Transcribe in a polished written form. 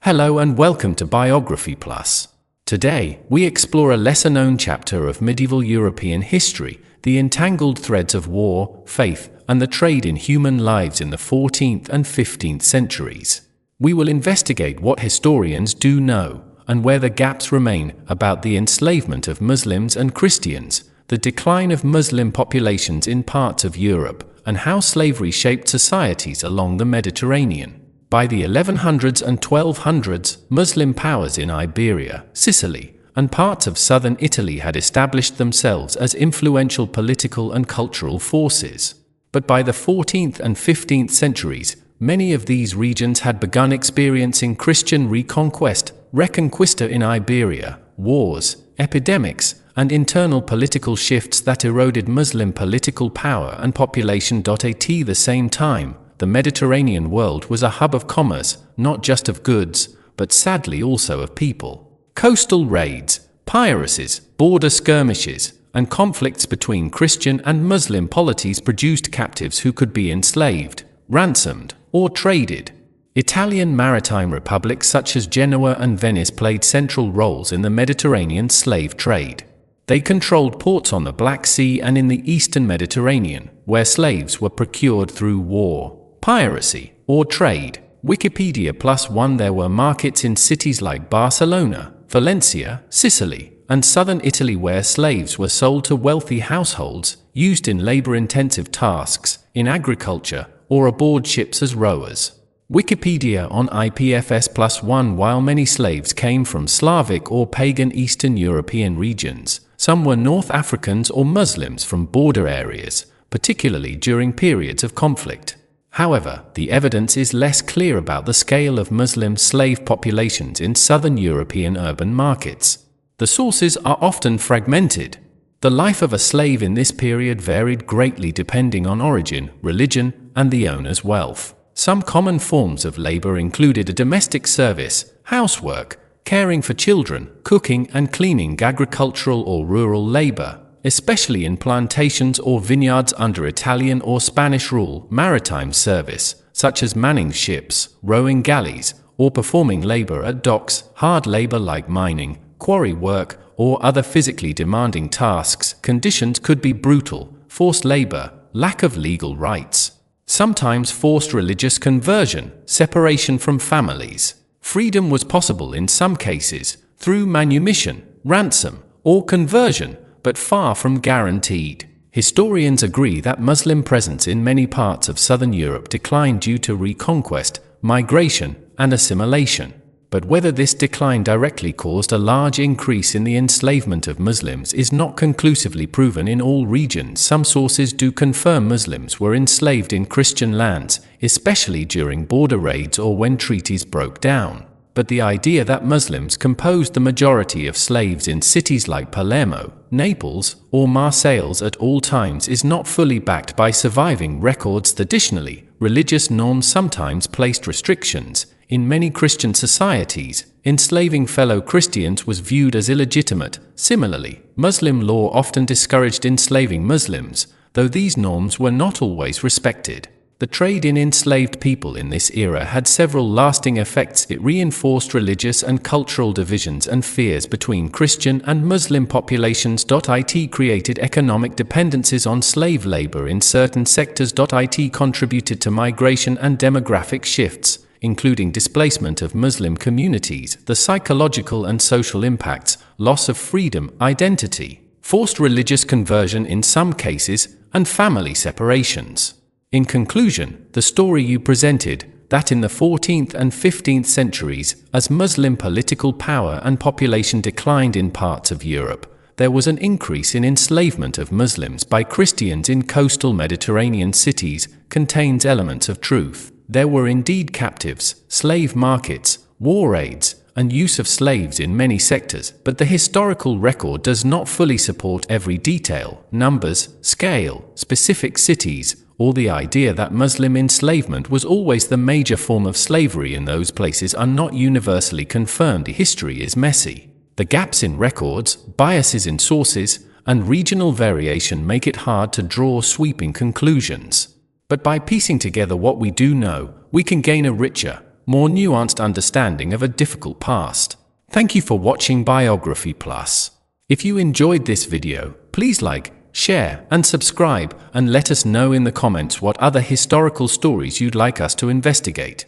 Hello and welcome to Biography Plus. Today, we explore a lesser-known chapter of medieval European history, the entangled threads of war, faith, and the trade in human lives in the 14th and 15th centuries. We will investigate what historians do know, and where the gaps remain about the enslavement of Muslims and Christians, the decline of Muslim populations in parts of Europe, and how slavery shaped societies along the Mediterranean. By the 1100s and 1200s, Muslim powers in Iberia, Sicily, and parts of southern Italy had established themselves as influential political and cultural forces. But by the 14th and 15th centuries, many of these regions had begun experiencing Christian reconquista in Iberia, wars, epidemics, and internal political shifts that eroded Muslim political power and population. At the same time, the Mediterranean world was a hub of commerce, not just of goods, but sadly also of people. Coastal raids, piracies, border skirmishes, and conflicts between Christian and Muslim polities produced captives who could be enslaved, ransomed, or traded. Italian maritime republics such as Genoa and Venice played central roles in the Mediterranean slave trade. They controlled ports on the Black Sea and in the eastern Mediterranean, where slaves were procured through war, piracy, or trade. Wikipedia +1. There were markets in cities like Barcelona, Valencia, Sicily, and southern Italy where slaves were sold to wealthy households, used in labor-intensive tasks, in agriculture, or aboard ships as rowers. Wikipedia on IPFS +1. While many slaves came from Slavic or pagan Eastern European regions, some were North Africans or Muslims from border areas, particularly during periods of conflict. However, the evidence is less clear about the scale of Muslim slave populations in southern European urban markets. The sources are often fragmented. The life of a slave in this period varied greatly depending on origin, religion, and the owner's wealth. Some common forms of labor included a domestic service, housework, caring for children, cooking and cleaning, agricultural or rural labor, especially in plantations or vineyards under Italian or Spanish rule, maritime service, such as manning ships, rowing galleys, or performing labor at docks, hard labor like mining, quarry work, or other physically demanding tasks. Conditions could be brutal, forced labor, lack of legal rights, sometimes forced religious conversion, separation from families. Freedom was possible in some cases, through manumission, ransom, or conversion, but far from guaranteed. Historians agree that Muslim presence in many parts of southern Europe declined due to reconquest, migration, and assimilation. But whether this decline directly caused a large increase in the enslavement of Muslims is not conclusively proven in all regions. Some sources do confirm Muslims were enslaved in Christian lands, especially during border raids or when treaties broke down. But the idea that Muslims composed the majority of slaves in cities like Palermo, Naples, or Marseilles at all times is not fully backed by surviving records. Additionally, religious norms sometimes placed restrictions. In many Christian societies, enslaving fellow Christians was viewed as illegitimate. Similarly, Muslim law often discouraged enslaving Muslims, though these norms were not always respected. The trade in enslaved people in this era had several lasting effects. It reinforced religious and cultural divisions and fears between Christian and Muslim populations. It created economic dependencies on slave labor in certain sectors. It contributed to migration and demographic shifts, including displacement of Muslim communities, the psychological and social impacts, loss of freedom, identity, forced religious conversion in some cases, and family separations. In conclusion, the story you presented, that in the 14th and 15th centuries, as Muslim political power and population declined in parts of Europe, there was an increase in enslavement of Muslims by Christians in coastal Mediterranean cities, contains elements of truth. There were indeed captives, slave markets, war raids, and use of slaves in many sectors, but the historical record does not fully support every detail, numbers, scale, specific cities, or the idea that Muslim enslavement was always the major form of slavery in those places are not universally confirmed. History is messy. The gaps in records, biases in sources, and regional variation make it hard to draw sweeping conclusions. But by piecing together what we do know, we can gain a richer, more nuanced understanding of a difficult past. Thank you for watching Biography Plus. If you enjoyed this video, please like, share, and subscribe, and let us know in the comments what other historical stories you'd like us to investigate.